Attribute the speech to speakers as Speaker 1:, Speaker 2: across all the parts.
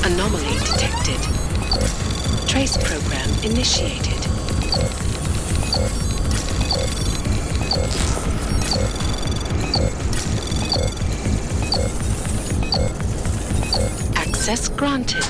Speaker 1: Anomaly detected. Trace program initiated. Access granted.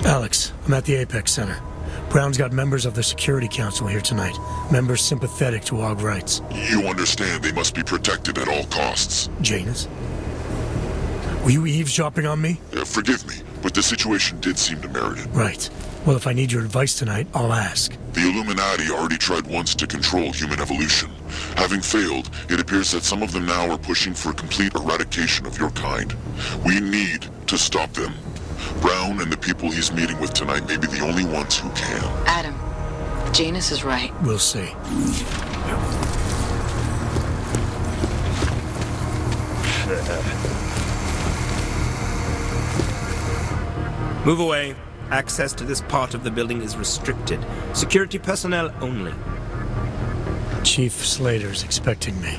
Speaker 2: Alex, I'm at the Apex Center. Brown's got members of the Security Council here tonight. Members sympathetic to AUG rights.
Speaker 3: You understand they must be protected at all costs.
Speaker 2: Janus? Were you eavesdropping on me?
Speaker 3: Forgive me, but the situation did seem to merit it.
Speaker 2: Right. Well, if I need your advice tonight, I'll ask.
Speaker 3: The Illuminati already tried once to control human evolution. Having failed, it appears that some of them now are pushing for complete eradication of your kind. We need to stop them. Brown and the people he's meeting with tonight may be the only ones who can.
Speaker 1: Adam, Janus is right.
Speaker 2: We'll see.
Speaker 4: Move away. Access to this part of the building is restricted. Security personnel only.
Speaker 2: Chief Slater's expecting me.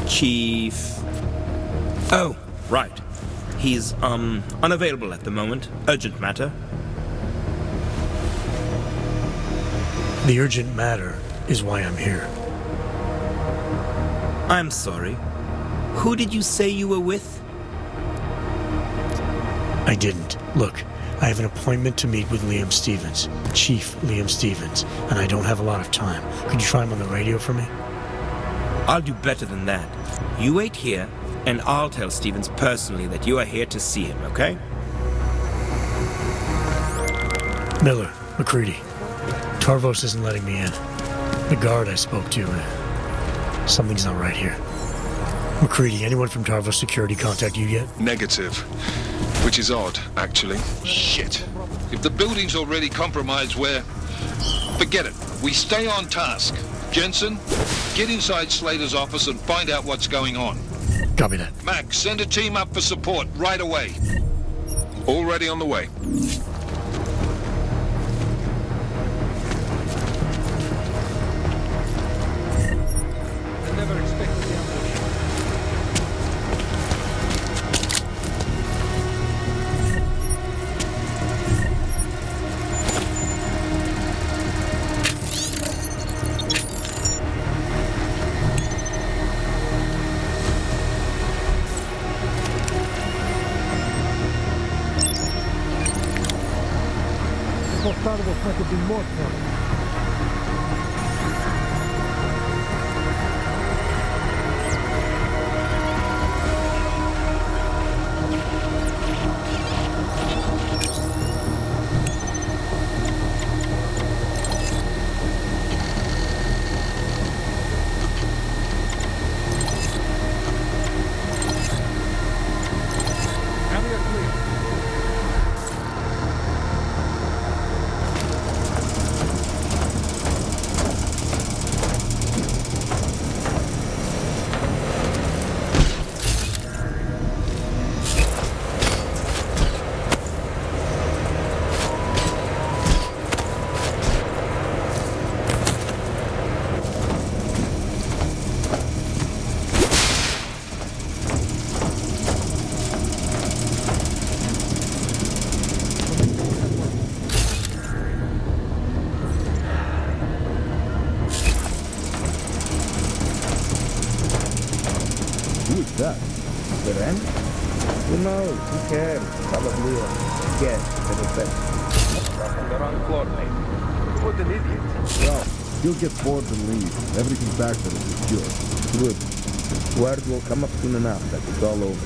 Speaker 4: Chief... Oh, right. He's, unavailable at the moment. Urgent matter.
Speaker 2: The urgent matter is why I'm here.
Speaker 4: I'm sorry. Who did you say you were with?
Speaker 2: I didn't. Look, I have an appointment to meet with Liam Stevens, Chief Liam Stevens, and I don't have a lot of time. Could you try him on the radio for me?
Speaker 4: I'll do better than that. You wait here, and I'll tell Stevens personally that you are here to see him, okay?
Speaker 2: Miller, McCready. Tarvos isn't letting me in. The guard I spoke to, something's not right here. McCready, anyone from Tarvos Security contact you yet?
Speaker 5: Negative. Which is odd, actually.
Speaker 6: Shit. If the building's already compromised, forget it. We stay on task. Jensen, get inside Slater's office and find out what's going on.
Speaker 2: Copy that.
Speaker 6: Max, send a team up for support right away.
Speaker 5: Already on the way.
Speaker 7: expecting more trouble.
Speaker 8: Who is that? Beren? Who knows? Who cares? Probably a guest for the best.
Speaker 7: On the wrong floor, mate. What an idiot.
Speaker 8: Well, he'll get bored and leave. Everything's back there is secure. Good. Word will come up soon enough that it's all over.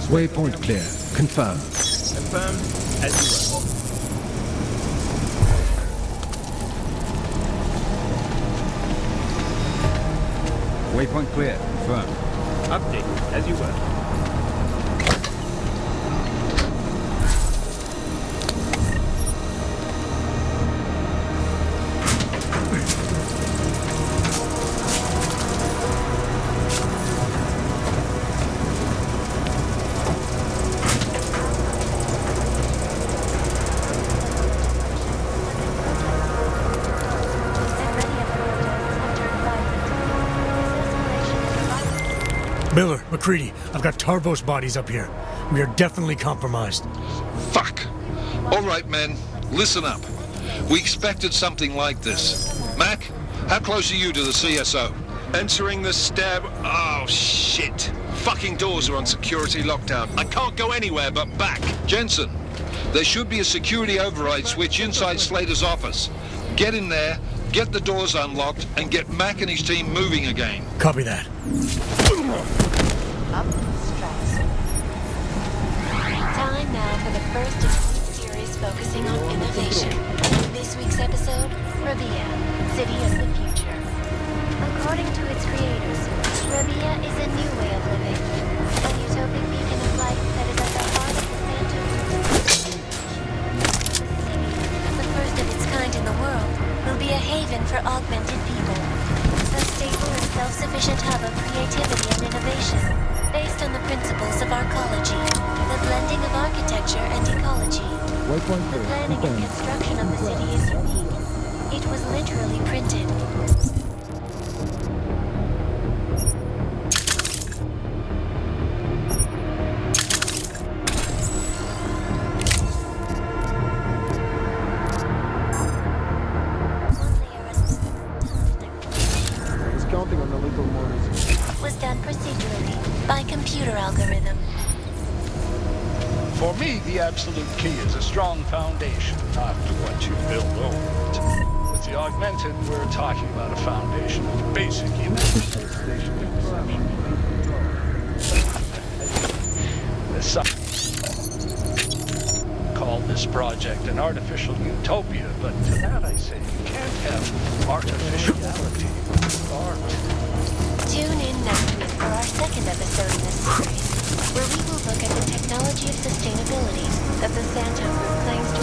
Speaker 7: Waypoint clear. Confirmed.
Speaker 4: Confirmed, as you were.
Speaker 7: Waypoint clear. Confirmed.
Speaker 4: Update, as you were.
Speaker 2: Miller, McCready, I've got Tarvos bodies up here. We are definitely compromised.
Speaker 6: Fuck. All right, men, listen up. We expected something like this. Mac, how close are you to the CSO?
Speaker 5: Entering the stab. Oh, shit. Fucking doors are on security lockdown. I can't go anywhere but back.
Speaker 6: Jensen, there should be a security override switch inside Slater's office. Get in there, get the doors unlocked, and get Mac and his team moving again.
Speaker 2: Copy that.
Speaker 9: Up stress. Time now for the first of a series focusing on innovation. This week's episode, Rabia, City of the Future. According to its creators, Rabia is a new way of living, a utopic beacon of light that is at the heart of the Phantom. The city, the first of its kind in the world, will be a haven for augmented people. A stable and self-sufficient hub of creativity and innovation, based on the principles of arcology, the blending of architecture and ecology. The planning and construction of the city is unique. It was literally printed. Was done procedurally by computer algorithm.
Speaker 10: For me, the absolute key is a strong foundation, not to what you build over it. With the augmented, we're talking about a foundation of basic human station conception. Call this project an artificial utopia, but to that I say you can't have artificiality with art.
Speaker 9: Tune in next week for our second episode in this series, where we will look at the technology of sustainability that the Santo Group claims to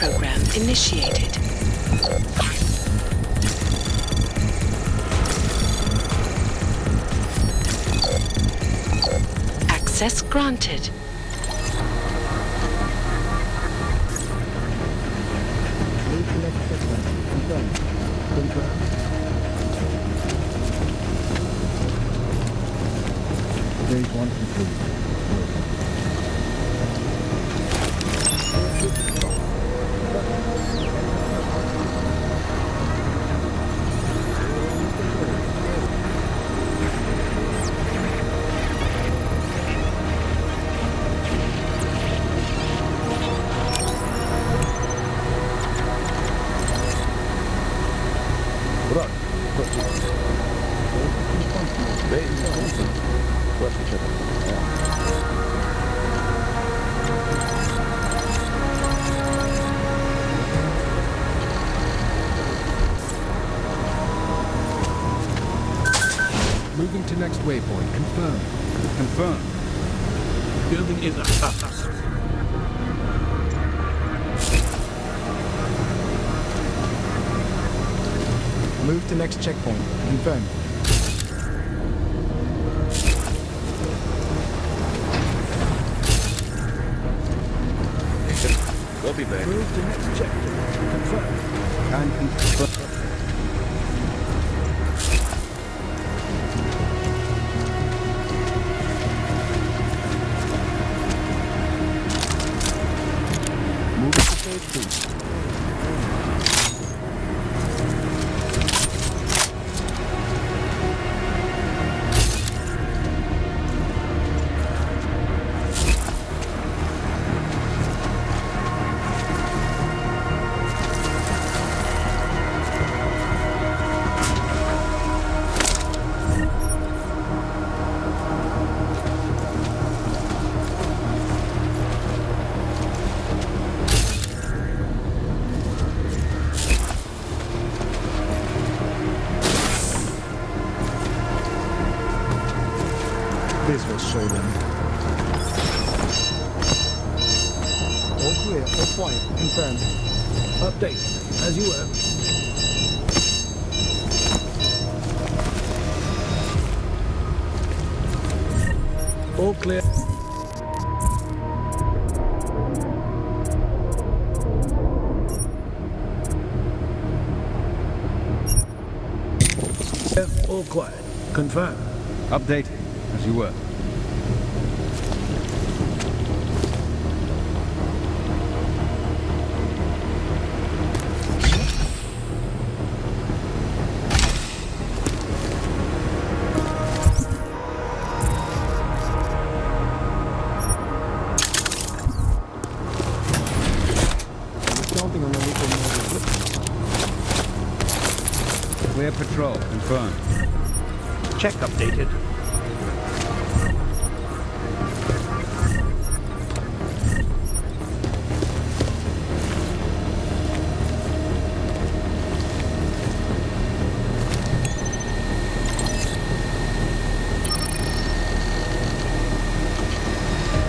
Speaker 1: program initiated. Access granted.
Speaker 8: Stage 1 complete.
Speaker 11: Moving to next waypoint. Confirmed.
Speaker 6: Confirmed. Building is a us.
Speaker 11: Move to next checkpoint. Confirmed.
Speaker 6: We'll be back.
Speaker 11: Move to next checkpoint. Confirmed.
Speaker 8: And confirm. Move to stage 2.
Speaker 11: This will show them. All clear, all quiet, confirmed. Update, as you were. All clear. All quiet, confirmed.
Speaker 6: Update, as you were.
Speaker 11: Counting on a little more.
Speaker 6: Clear patrol, confirmed. Check updated.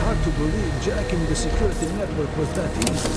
Speaker 11: Hard to believe jacking the security network was that easy.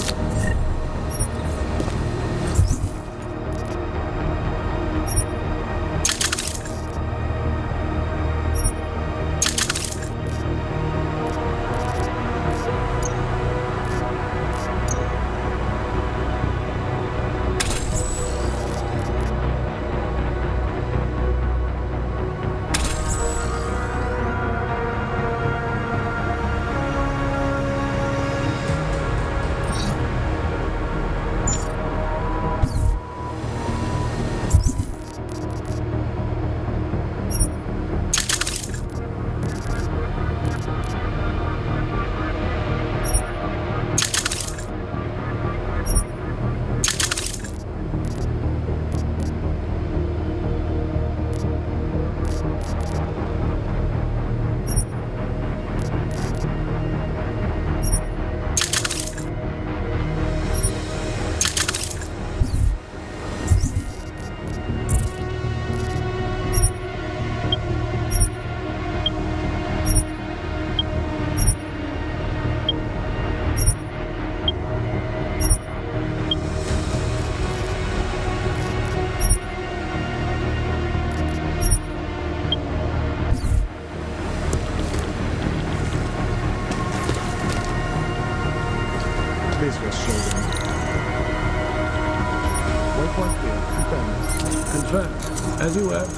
Speaker 11: do have.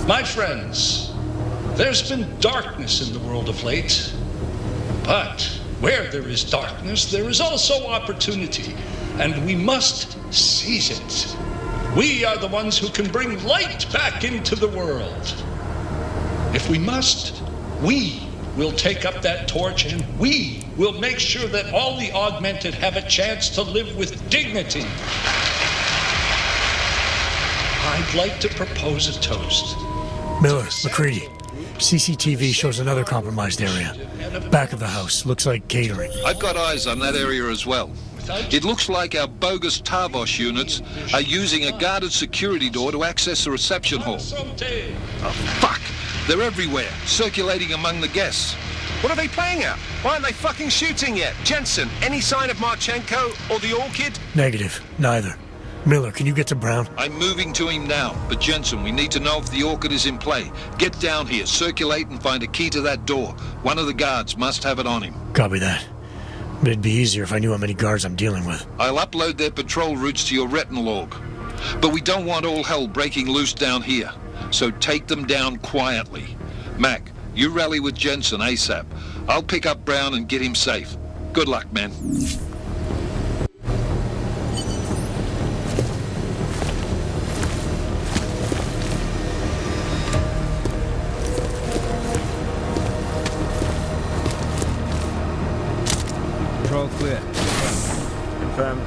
Speaker 10: My friends, there's been darkness in the world of late. But where there is darkness, there is also opportunity, and we must seize it. We are the ones who can bring light back into the world. If we must, we will take up that torch, and we will make sure that all the augmented have a chance to live with dignity. I'd like to propose a toast.
Speaker 2: Miller, McCready, CCTV shows another compromised area. Back of the house, looks like catering.
Speaker 6: I've got eyes on that area as well. It looks like our bogus Tarvos units are using a guarded security door to access the reception hall. Oh, fuck! They're everywhere, circulating among the guests.
Speaker 5: What are they playing at? Why aren't they fucking shooting yet? Jensen, any sign of Marchenko or the Orchid?
Speaker 2: Negative. Neither. Miller, can you get to Brown?
Speaker 6: I'm moving to him now, but Jensen, we need to know if the Orchid is in play. Get down here, circulate and find a key to that door. One of the guards must have it on him.
Speaker 2: Copy that. But it'd be easier if I knew how many guards I'm dealing with.
Speaker 6: I'll upload their patrol routes to your retinal log. But we don't want all hell breaking loose down here. So take them down quietly. Mac, you rally with Jensen ASAP. I'll pick up Brown and get him safe. Good luck, man.
Speaker 4: Control clear. Confirmed.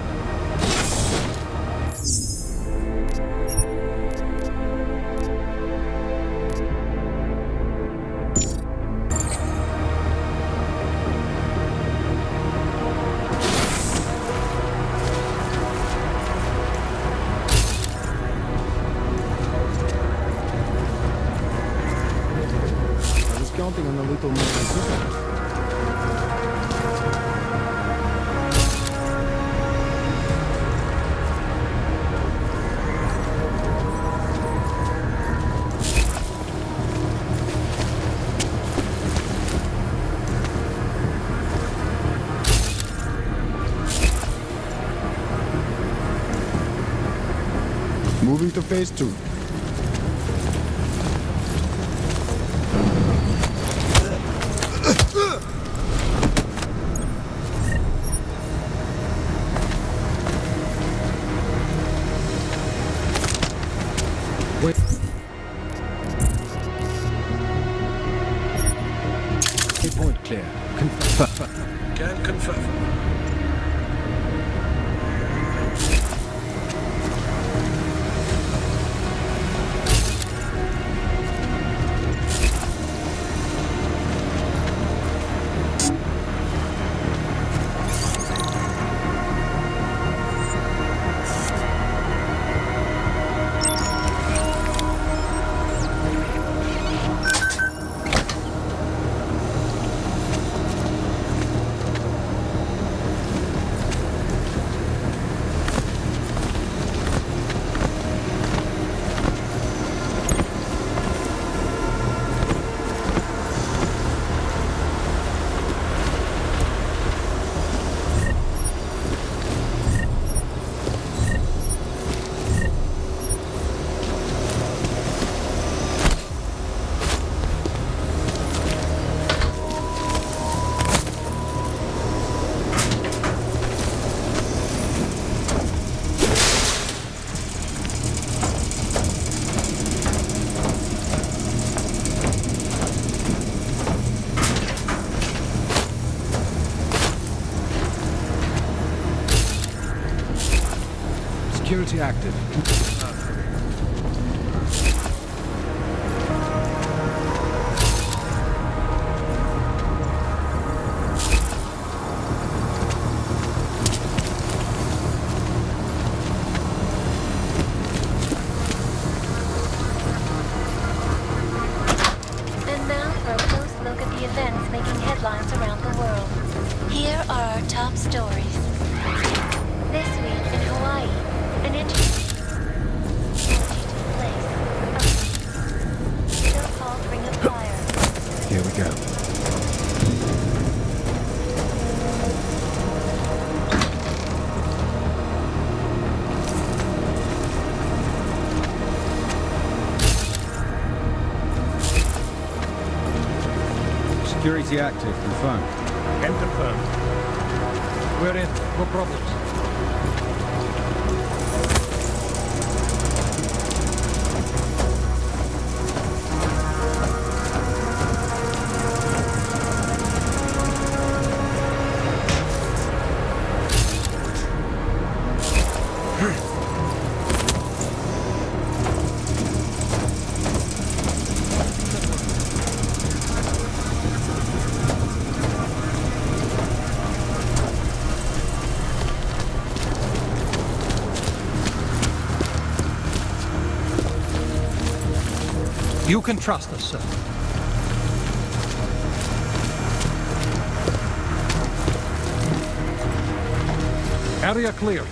Speaker 11: I was counting on a little more resistance. Moving to phase 2. Wait. Point clear. Confirm.
Speaker 10: Can confirm.
Speaker 11: Security active.
Speaker 9: And now for a close look at the events making headlines around the world. Here are our top stories. This week in Hawaii, an interesting took place. A so-called Ring of Fire.
Speaker 11: Here we go.
Speaker 12: Security active, confirmed.
Speaker 11: Can confirm. We're in. No problems. You can trust us, sir. Area clear.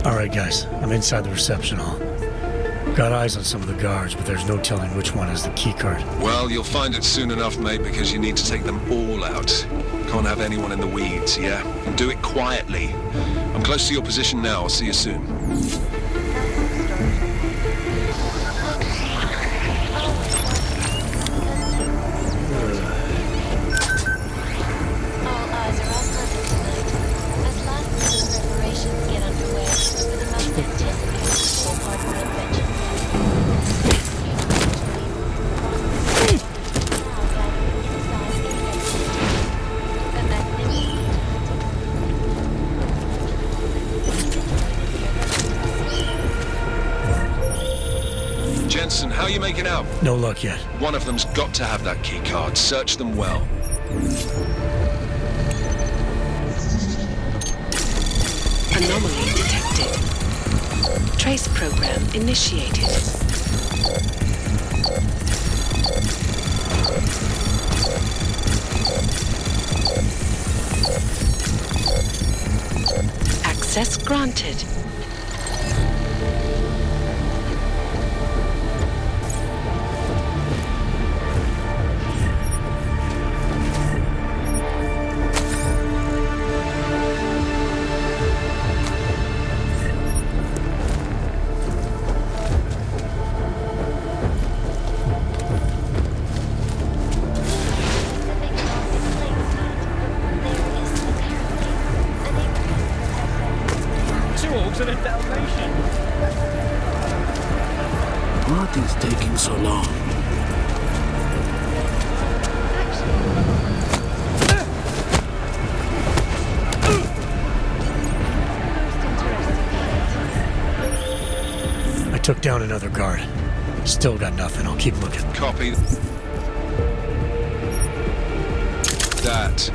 Speaker 2: Alright guys, I'm inside the reception hall. Got eyes on some of the guards, but there's no telling which one has the keycard.
Speaker 5: Well, you'll find it soon enough, mate, because you need to take them all out. Can't have anyone in the weeds, yeah? And do it quietly. I'm close to your position now. I'll see you soon. Jensen, how are you making out?
Speaker 2: No luck yet.
Speaker 5: One of them's got to have that key card. Search them well.
Speaker 1: Anomaly detected. Trace program initiated. Access granted.
Speaker 13: What is taking so long?
Speaker 2: I took down another guard. Still got nothing. I'll keep looking.
Speaker 5: Copy that.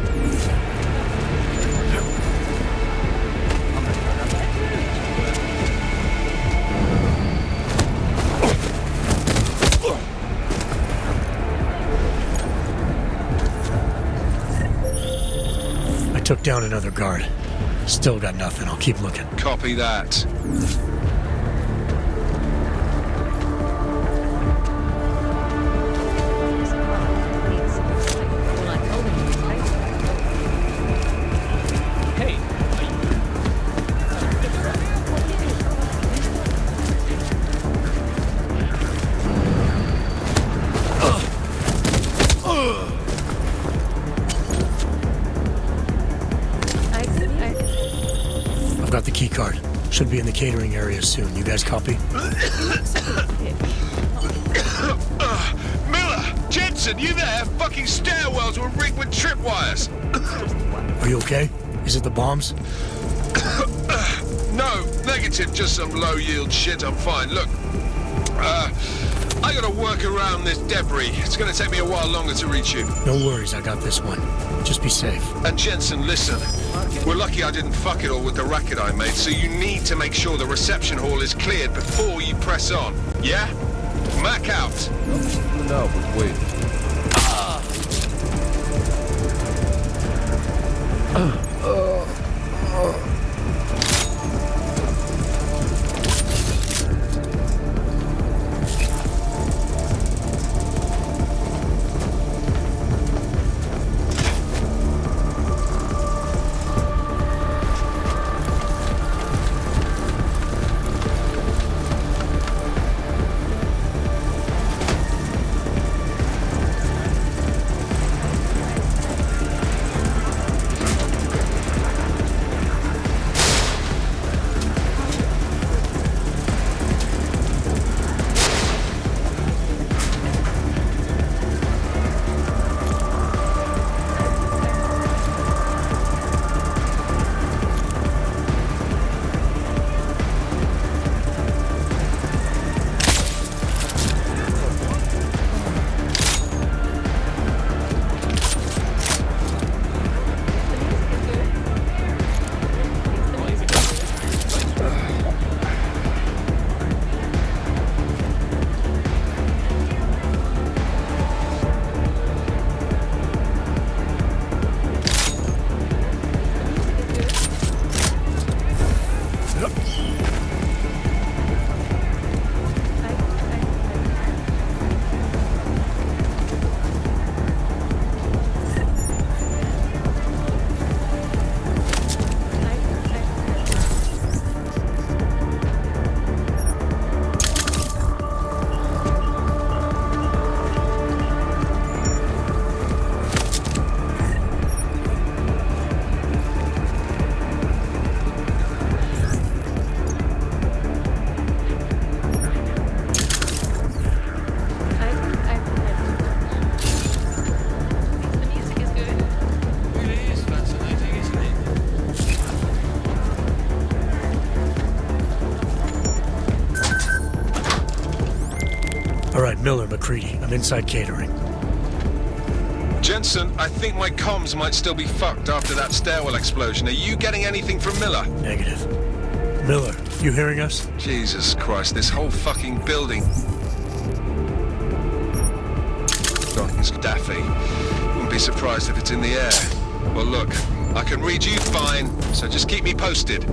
Speaker 2: Took down another guard. Still got nothing. I'll keep looking.
Speaker 5: Copy that.
Speaker 2: Got the key card. Should be in the catering area soon. You guys copy?
Speaker 5: Miller! Jensen, you there? Fucking stairwells were rigged with tripwires.
Speaker 2: Are you okay? Is it the bombs?
Speaker 5: No, negative. Just some low-yield shit. I'm fine. Look, I gotta work around this debris. It's gonna take me a while longer to reach you.
Speaker 2: No worries, I got this one. Just be safe.
Speaker 5: And Jensen, listen. We're lucky I didn't fuck it all with the racket I made, so you need to make sure the reception hall is cleared before you press on. Yeah? Mac out.
Speaker 8: No, but wait.
Speaker 2: Miller, McCready. I'm inside catering.
Speaker 5: Jensen, I think my comms might still be fucked after that stairwell explosion. Are you getting anything from Miller?
Speaker 2: Negative. Miller, you hearing us?
Speaker 5: Jesus Christ, this whole fucking building. God, it's daffy. Wouldn't be surprised if it's in the air. Well, look, I can read you fine, so just keep me posted.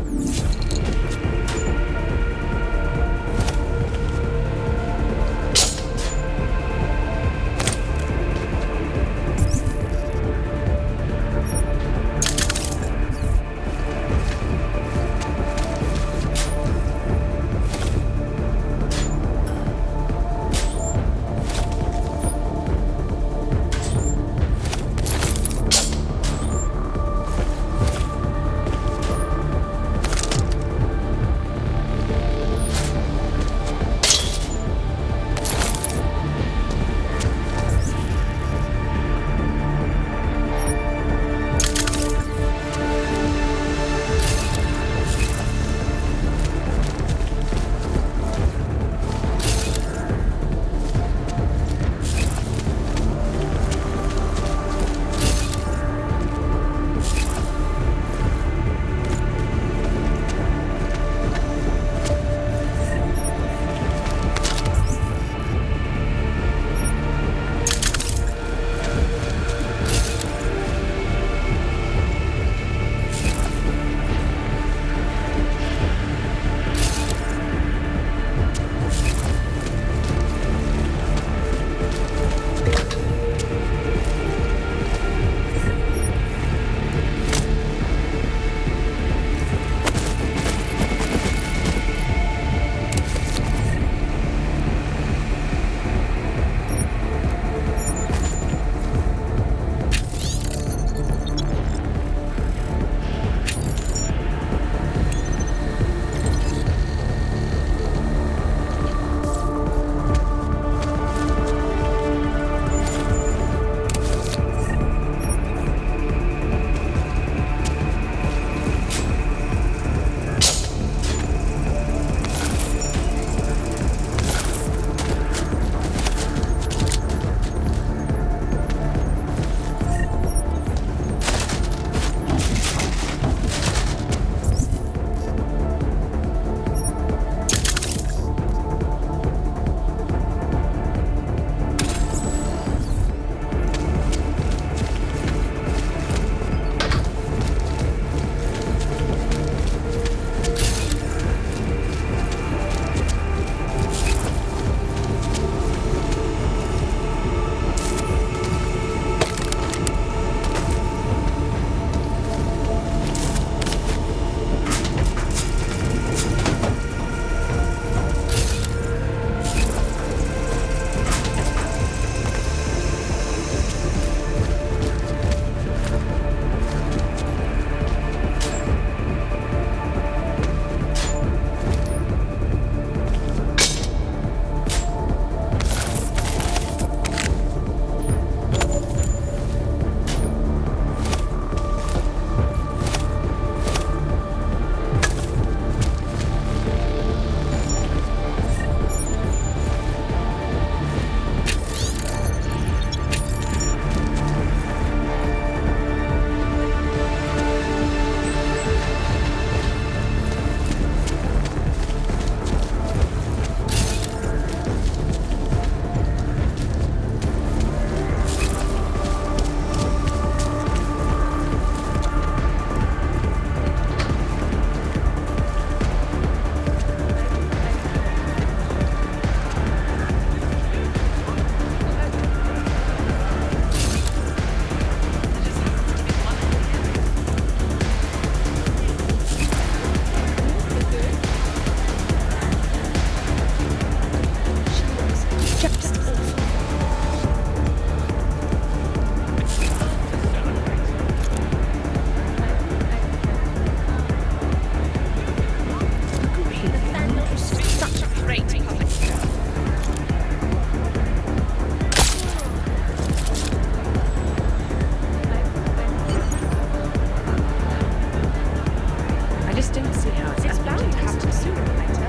Speaker 1: just don't see how it's bound to happen sooner or later.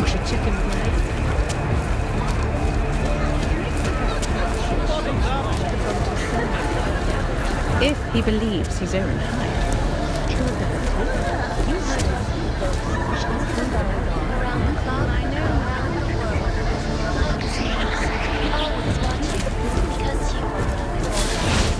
Speaker 1: Push a chicken play. If he believes his own hype.
Speaker 9: Around the clock, I know around the world. Always watching, because you are always watching.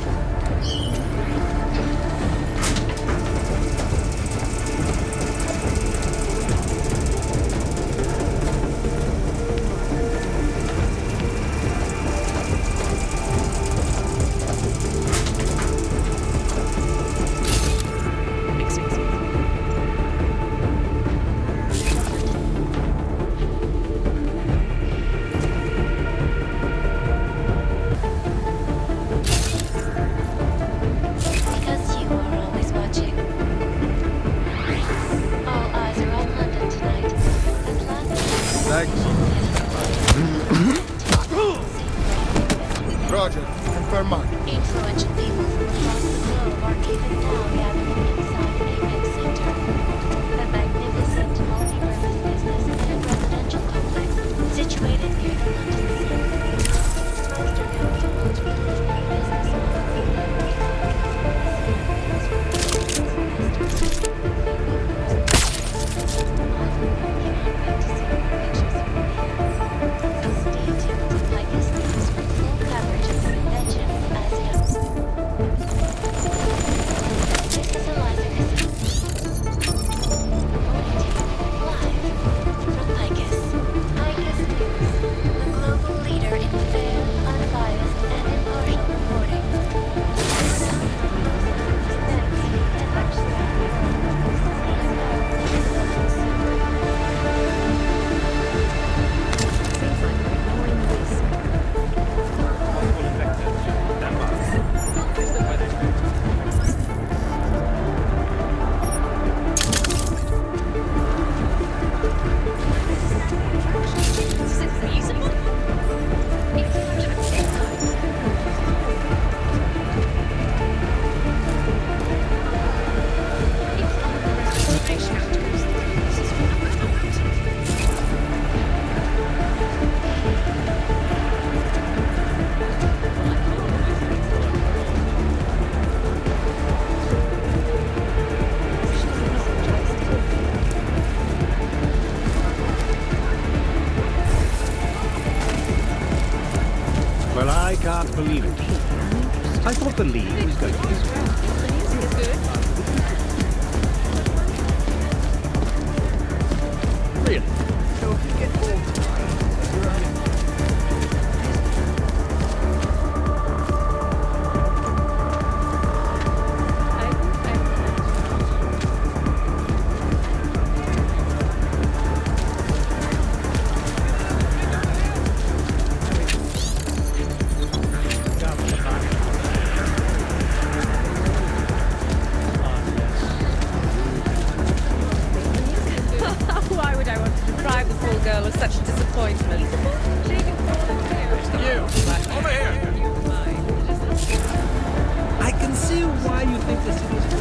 Speaker 9: Because you are always watching. All eyes are on London tonight. As last
Speaker 11: Roger. Confirm mark.
Speaker 9: influential people from across the globe are even now gathering inside Apex Center, a magnificent multi-purpose business and residential complex situated near the London Sea. Most are known for multi-billion business Stay tuned to Ticus News for full coverage of the convention as it This is Eliza Cassell. Live from Ticus. Ticus News, the global leader in fair, unbiased, and impartial reporting. Is it feasible?
Speaker 12: Well, I can't believe it. I thought the league was going to be... Really? So if you get bored
Speaker 1: Why would I want to deprive the poor girl of such a disappointment?
Speaker 12: You! Over here! I can see why you think the city's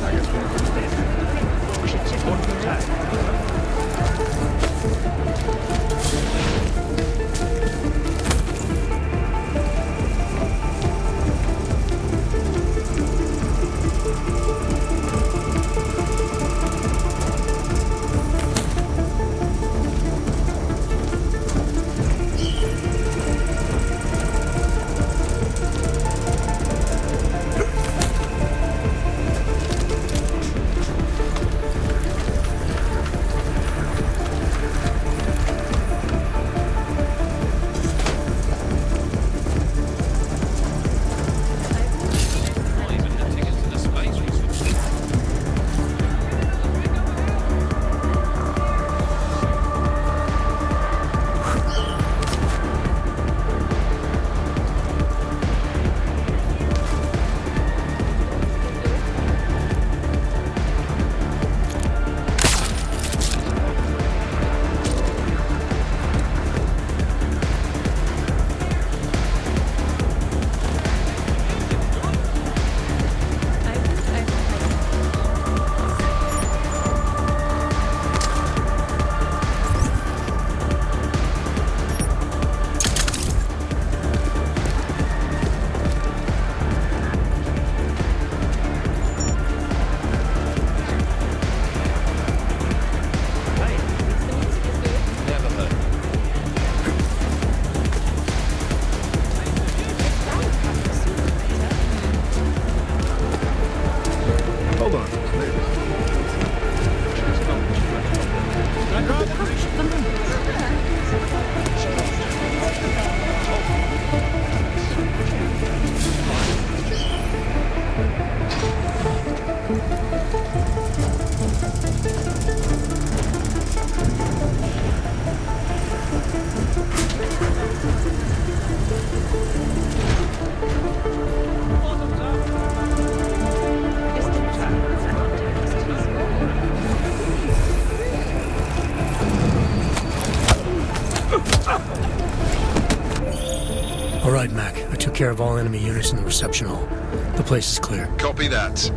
Speaker 2: All right, Mac. I took care of all enemy units in the reception hall. The place is clear.
Speaker 5: Copy that.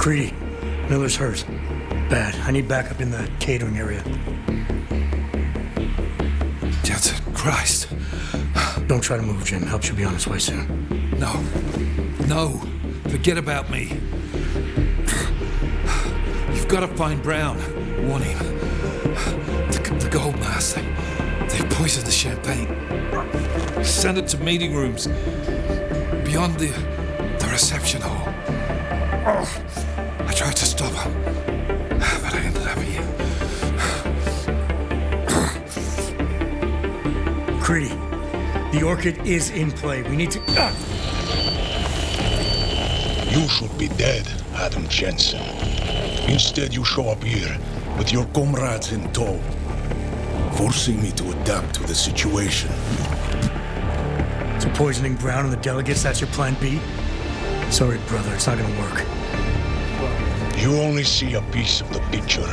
Speaker 2: McCready, Miller's hurt. Bad. I need backup in the catering area.
Speaker 13: Jensen, Christ.
Speaker 2: Don't try to move, Jim. Help should be on its way soon.
Speaker 13: No. No. Forget about me. You've got to find Brown. Warn him. The gold mask. They poisoned the champagne. Send it to meeting rooms. Beyond the reception hall. Oh, I tried to stop him. But I ended up here.
Speaker 2: McCready, the Orchid is in play. We need to...
Speaker 14: You should be dead, Adam Jensen. Instead, you show up here with your comrades in tow, forcing me to adapt to the situation.
Speaker 2: So poisoning Brown and the delegates, that's your plan B? Sorry, brother, it's not gonna work.
Speaker 14: You only see a piece of the picture.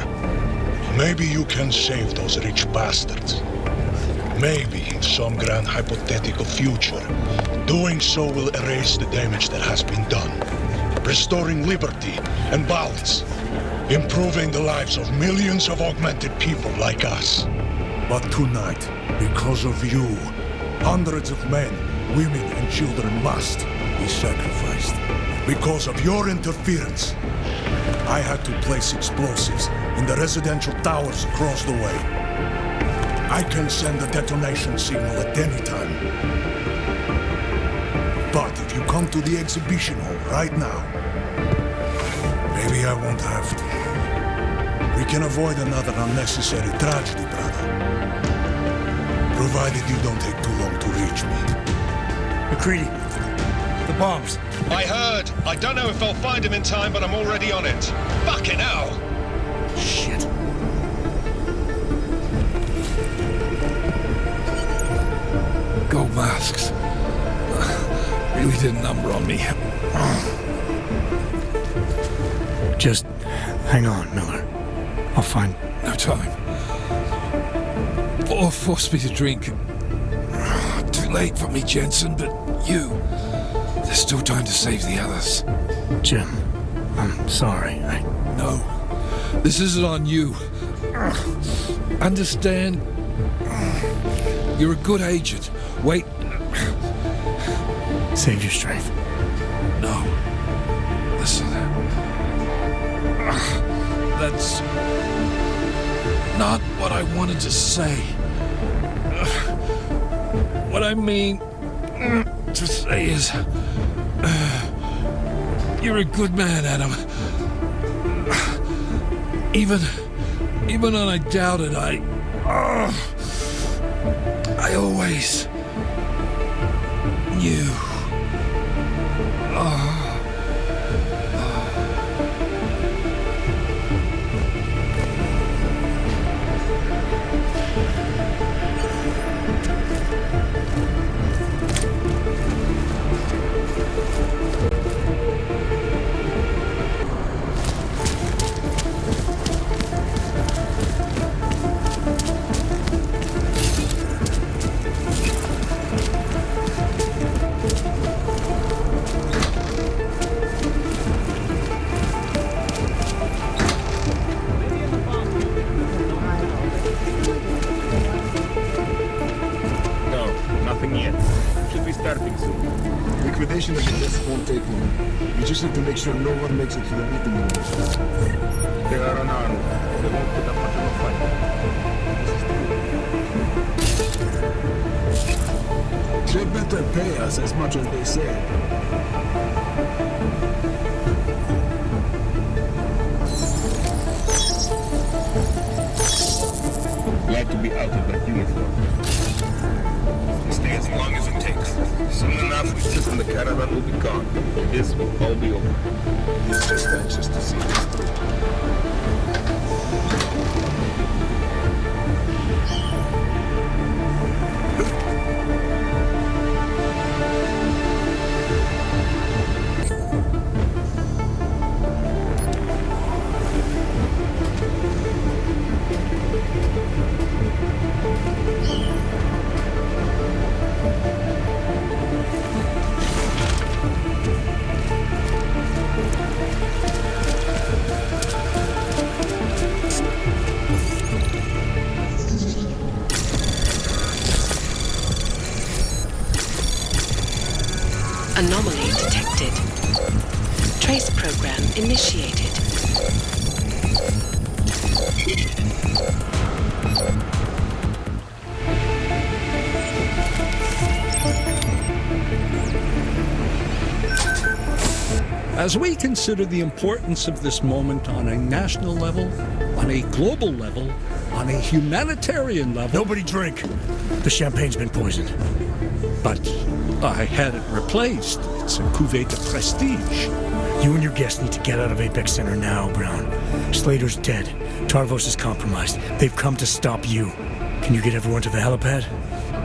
Speaker 14: Maybe you can save those rich bastards. Maybe in some grand hypothetical future, doing so will erase the damage that has been done, restoring liberty and balance, improving the lives of millions of augmented people like us.
Speaker 15: But tonight, because of you, hundreds of men, women and children must be sacrificed. Because of your interference, I had to place explosives in the residential towers across the way. I can send a detonation signal at any time. But if you come to the exhibition hall right now, maybe I won't have to. We can avoid another unnecessary tragedy, brother. Provided you don't take too long to reach me.
Speaker 2: McCready, the bombs.
Speaker 5: I heard. I don't know if I'll find him in time, but I'm already on it. Fucking hell!
Speaker 2: Shit.
Speaker 13: Gold masks. Really did a number on me.
Speaker 2: Just hang on, Miller. I'll find...
Speaker 13: No time. Or force me to drink. Too late for me, Jensen, but you... There's still time to save the others.
Speaker 2: Jim, I'm sorry.
Speaker 13: No. This isn't on you. Understand? You're a good agent. Wait.
Speaker 2: Save your strength.
Speaker 13: No. Listen. That's not what I wanted to say. What I mean to say is, you're a good man, Adam. Even when I doubted, I always knew.
Speaker 12: anything yet. Should be starting soon.
Speaker 11: Liquidation of the list won't take long. We just have to make sure no one makes it to the meeting room.
Speaker 12: They are unarmed. They won't put up much of a fight.
Speaker 11: They better pay us as much as they say.
Speaker 12: Glad to be out of that uniform. Stay as long as it takes. Soon enough, we sit and the caravan will be gone. This will all be over.
Speaker 11: He's just anxious to see this through.
Speaker 16: Anomaly detected. Trace program initiated.
Speaker 10: As we consider the importance of this moment on a national level, on a global level, on a humanitarian level...
Speaker 2: Nobody drink. The champagne's been poisoned.
Speaker 10: But I had it replaced. It's a cuvée de prestige.
Speaker 2: You and your guests need to get out of Apex Center now, Brown. Slater's dead. Tarvos is compromised. They've come to stop you. Can you get everyone to the helipad?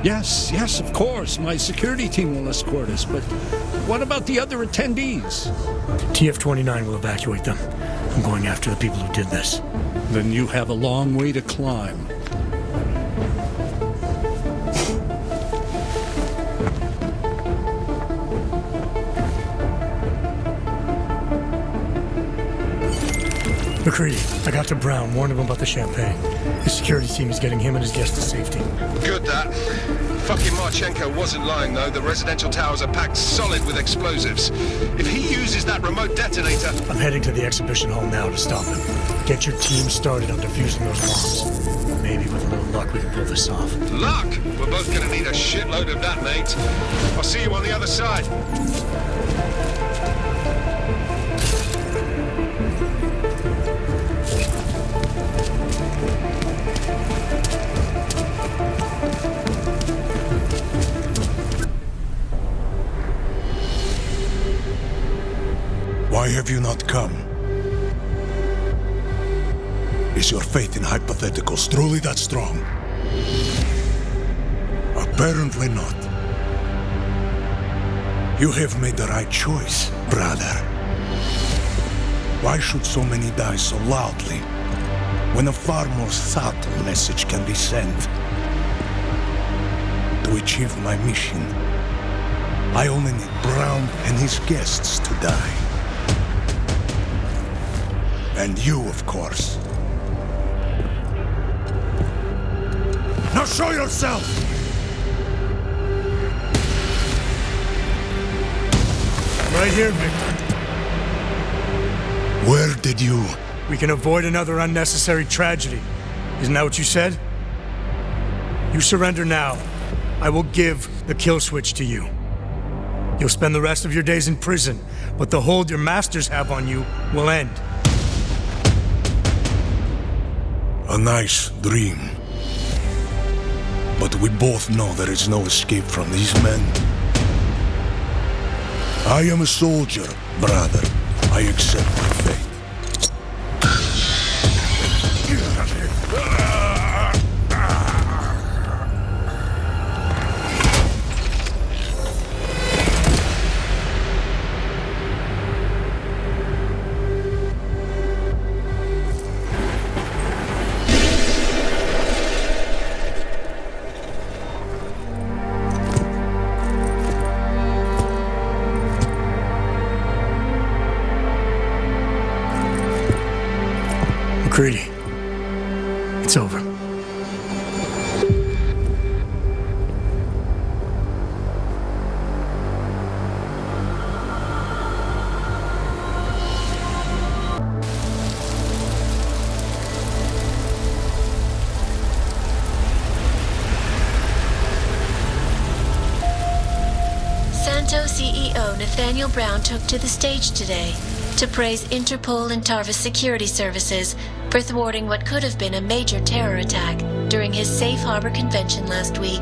Speaker 10: Yes, of course. My security team will escort us, but what about the other attendees?
Speaker 2: TF-29 will evacuate them. I'm going after the people who did this.
Speaker 10: Then you have a long way to climb.
Speaker 2: McCready, I got to Brown, warned him about the champagne. His security team is getting him and his guests to safety.
Speaker 5: Good, that. Fucking Marchenko wasn't lying, though. The residential towers are packed solid with explosives. If he uses that remote detonator...
Speaker 2: I'm heading to the exhibition hall now to stop him. Get your team started on defusing those bombs. Maybe with a little luck we can pull this off.
Speaker 5: Luck? We're both gonna need a shitload of that, mate. I'll see you on the other side.
Speaker 15: Why have you not come? Is your faith in hypotheticals truly that strong? Apparently not. You have made the right choice, brother. Why should so many die so loudly, when a far more subtle message can be sent? To achieve my mission, I only need Brown and his guests to die. And you, of course. Now show yourself!
Speaker 2: Right here, Victor.
Speaker 15: Where did you...
Speaker 2: We can avoid another unnecessary tragedy. Isn't that what you said? You surrender now. I will give the kill switch to you. You'll spend the rest of your days in prison, but the hold your masters have on you will end.
Speaker 15: A nice dream. But we both know there is no escape from these men. I am a soldier, brother. I accept my fate.
Speaker 2: McCready, it's over.
Speaker 9: Memento CEO Nathaniel Brown took to the stage today to praise Interpol and Tarvis security services for thwarting what could have been a major terror attack during his Safe Harbor convention last week.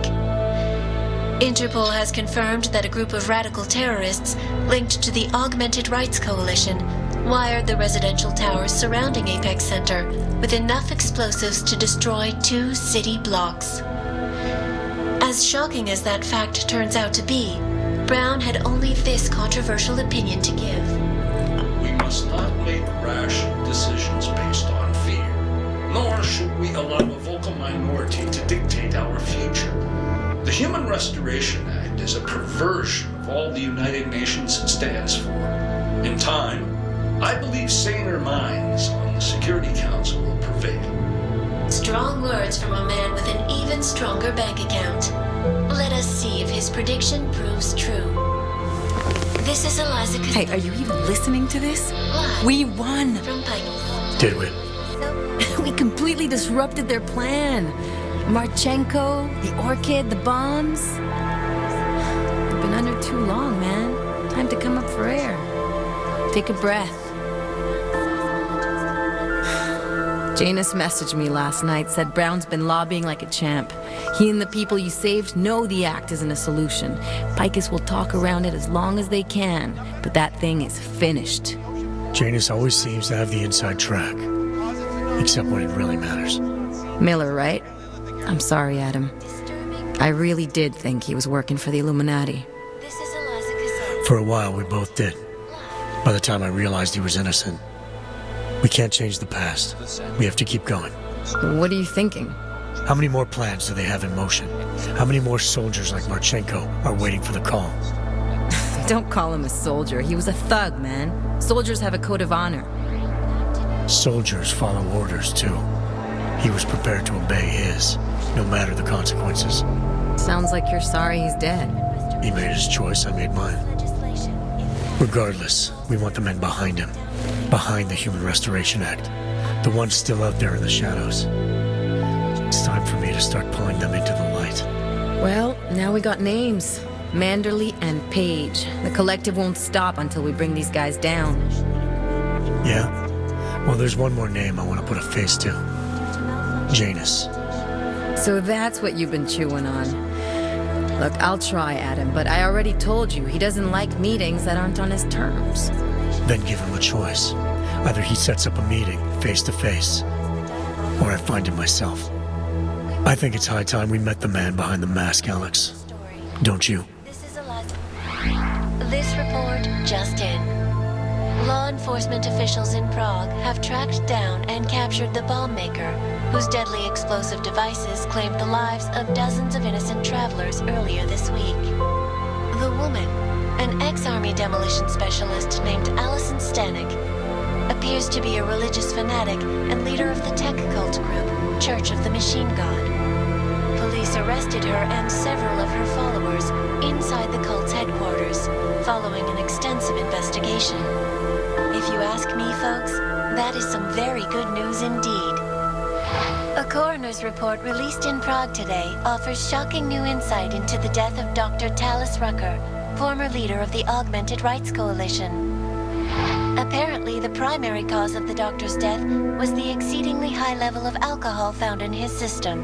Speaker 9: Interpol has confirmed that a group of radical terrorists linked to the Augmented Rights Coalition wired the residential towers surrounding Apex Center with enough explosives to destroy 2 city blocks. As shocking as that fact turns out to be, Brown had only this controversial opinion to give.
Speaker 10: We must not make rash decisions based on fear, nor should we allow a vocal minority to dictate our future. The Human Restoration Act is a perversion of all the United Nations stands for. In time, I believe saner minds on the Security Council will prevail.
Speaker 9: Strong words from a man with an even stronger bank account. Let us see if his prediction proves true. This is Eliza.
Speaker 17: Hey, are you even listening to this? We won!
Speaker 9: From Pikes.
Speaker 2: Did we?
Speaker 17: We completely disrupted their plan. Marchenko, the Orchid, the bombs. They've been under too long, man. Time to come up for air. Take a breath. Janus messaged me last night, said Brown's been lobbying like a champ. He and the people you saved know the act isn't a solution. Picus will talk around it as long as they can, but that thing is finished.
Speaker 2: Janus always seems to have the inside track. Except when it really matters.
Speaker 17: Miller, right? I'm sorry, Adam. I really did think he was working for the Illuminati.
Speaker 2: For a while, we both did. By the time I realized he was innocent. We can't change the past. We have to keep going.
Speaker 17: What are you thinking?
Speaker 2: How many more plans do they have in motion? How many more soldiers like Marchenko are waiting for the call?
Speaker 17: Don't call him a soldier. He was a thug, man. Soldiers have a code of honor.
Speaker 2: Soldiers follow orders, too. He was prepared to obey his, no matter the consequences.
Speaker 17: Sounds like you're sorry he's dead.
Speaker 2: He made his choice, I made mine. Regardless, we want the men behind him. Behind the Human Restoration Act. The ones still out there in the shadows. It's time for me to start pulling them into the light.
Speaker 17: Well, now we got names. Manderley and Page. The collective won't stop until we bring these guys down.
Speaker 2: Yeah? Well, there's one more name I want to put a face to. Janus.
Speaker 17: So that's what you've been chewing on. Look, I'll try, Adam, but I already told you he doesn't like meetings that aren't on his terms.
Speaker 2: Then give him a choice. Either he sets up a meeting, face to face, or I find him myself. I think it's high time we met the man behind the mask, Alex. Don't you?
Speaker 9: This report just in. Law enforcement officials in Prague have tracked down and captured the bomb maker, whose deadly explosive devices claimed the lives of dozens of innocent travelers earlier this week. The woman, an ex-army demolition specialist named Allison Stanek, appears to be a religious fanatic and leader of the tech cult group, Church of the Machine God. Police arrested her and several of her followers inside the cult's headquarters, following an extensive investigation. If you ask me, folks, that is some very good news indeed. A coroner's report released in Prague today offers shocking new insight into the death of Dr. Talis Rucker, former leader of the Augmented Rights Coalition. Apparently, the primary cause of the doctor's death was the exceedingly high level of alcohol found in his system.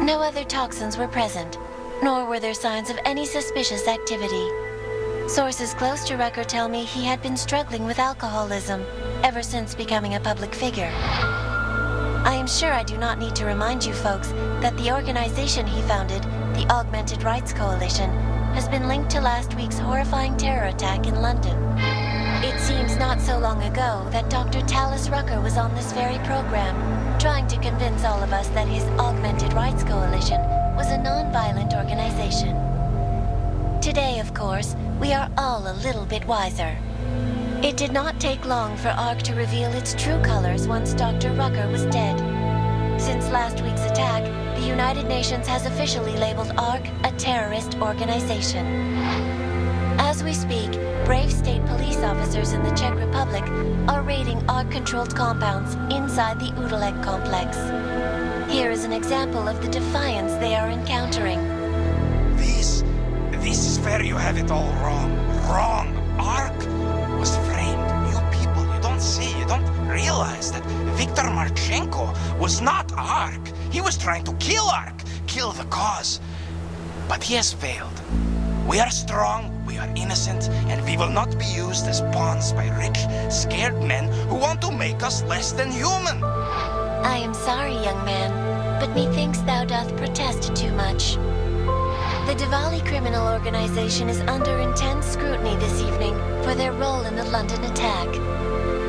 Speaker 9: No other toxins were present, nor were there signs of any suspicious activity. Sources close to Rucker tell me he had been struggling with alcoholism ever since becoming a public figure. I am sure I do not need to remind you folks that the organization he founded, the Augmented Rights Coalition, has been linked to last week's horrifying terror attack in London. It seems not so long ago that Dr. Talis Rucker was on this very program, trying to convince all of us that his Augmented Rights Coalition was a non-violent organization. Today, of course, we are all a little bit wiser. It did not take long for ARC to reveal its true colors once Dr. Rucker was dead. Since last week's attack, the United Nations has officially labeled ARC a terrorist organization. As we speak, brave state police officers in the Czech Republic are raiding ARC-controlled compounds inside the Udeleg complex. Here is an example of the defiance they are encountering.
Speaker 18: This is where you have it all wrong. Wrong. Ark was framed. You people, you don't see, you don't realize that Viktor Marchenko was not Ark. He was trying to kill Ark, kill the cause. But he has failed. We are strong, we are innocent, and we will not be used as pawns by rich, scared men who want to make us less than human.
Speaker 9: I am sorry, young man, but methinks thou doth protest too much. The Diwali criminal organization is under intense scrutiny this evening for their role in the London attack.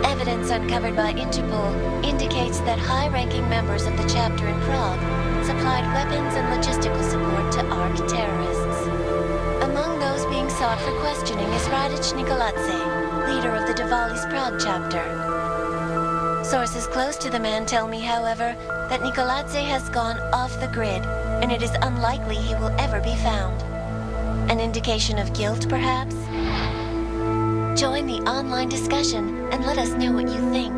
Speaker 9: Evidence uncovered by Interpol indicates that high-ranking members of the chapter in Prague supplied weapons and logistical support to Ark terrorists. Among those being sought for questioning is Radic Nikoladze, leader of the Diwali's Prague chapter. Sources close to the man tell me, however, that Nikoladze has gone off the grid, and it is unlikely he will ever be found. An indication of guilt, perhaps? Join the online discussion and let us know what you think.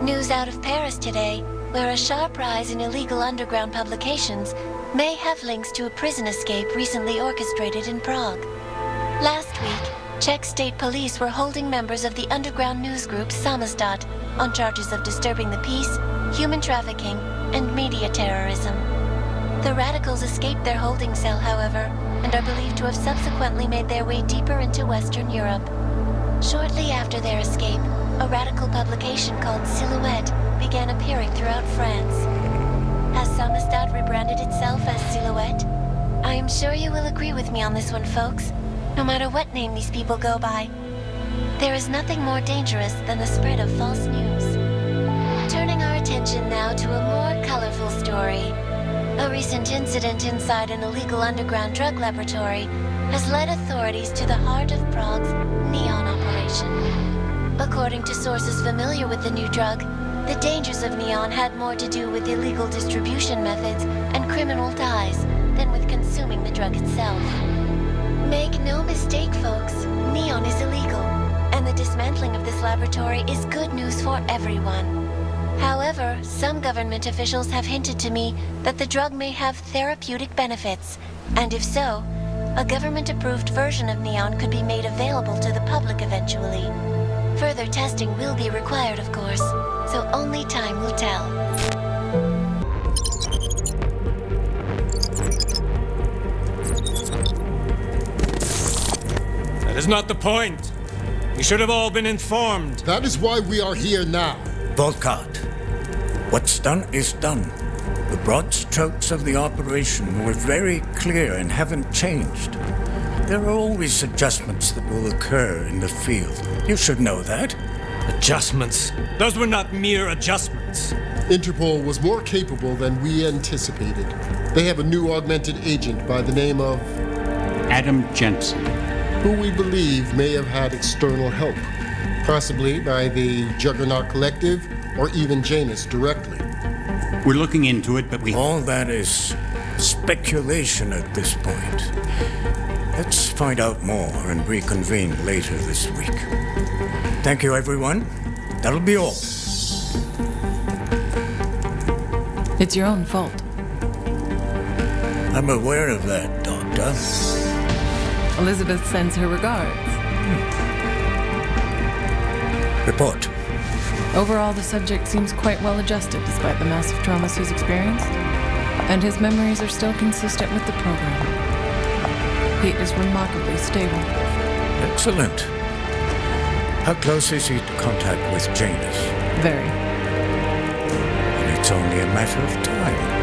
Speaker 9: News out of Paris today, where a sharp rise in illegal underground publications may have links to a prison escape recently orchestrated in Prague. Last week, Czech state police were holding members of the underground news group Samizdat on charges of disturbing the peace, human trafficking, and media terrorism. The radicals escaped their holding cell, however, and are believed to have subsequently made their way deeper into Western Europe. Shortly after their escape, a radical publication called Silhouette began appearing throughout France. Has Samizdat rebranded itself as Silhouette? I am sure you will agree with me on this one, folks, no matter what name these people go by. There is nothing more dangerous than the spread of false news. Turning our attention now to a more colorful story. A recent incident inside an illegal underground drug laboratory has led authorities to the heart of Prague's Neon operation. According to sources familiar with the new drug, the dangers of Neon had more to do with illegal distribution methods and criminal ties than with consuming the drug itself. Make no mistake, folks, Neon is illegal, and the dismantling of this laboratory is good news for everyone. However, some government officials have hinted to me that the drug may have therapeutic benefits, and if so, a government-approved version of Neon could be made available to the public eventually. Further testing will be required, of course, so only time will tell.
Speaker 19: That is not the point. We should have all been informed.
Speaker 20: That is why we are here now.
Speaker 21: Volkart, what's done is done. The broad strokes of the operation were very clear and haven't changed. There are always adjustments that will occur in the field. You should know that.
Speaker 19: Adjustments? Those were not mere adjustments.
Speaker 20: Interpol was more capable than we anticipated. They have a new augmented agent by the name of
Speaker 22: Adam Jensen,
Speaker 20: who we believe may have had external help, possibly by the Juggernaut Collective or even Janus directly.
Speaker 22: We're looking into it, but
Speaker 21: all that is speculation at this point. Let's find out more and reconvene later this week. Thank you, everyone. That'll be all.
Speaker 23: It's your own fault.
Speaker 21: I'm aware of that, Doctor.
Speaker 23: Elizabeth sends her regards.
Speaker 21: Report.
Speaker 23: Overall, the subject seems quite well adjusted despite the massive traumas he's experienced, and his memories are still consistent with the program. He is remarkably stable.
Speaker 21: Excellent. How close is he to contact with Janus?
Speaker 23: Very.
Speaker 21: And it's only a matter of time.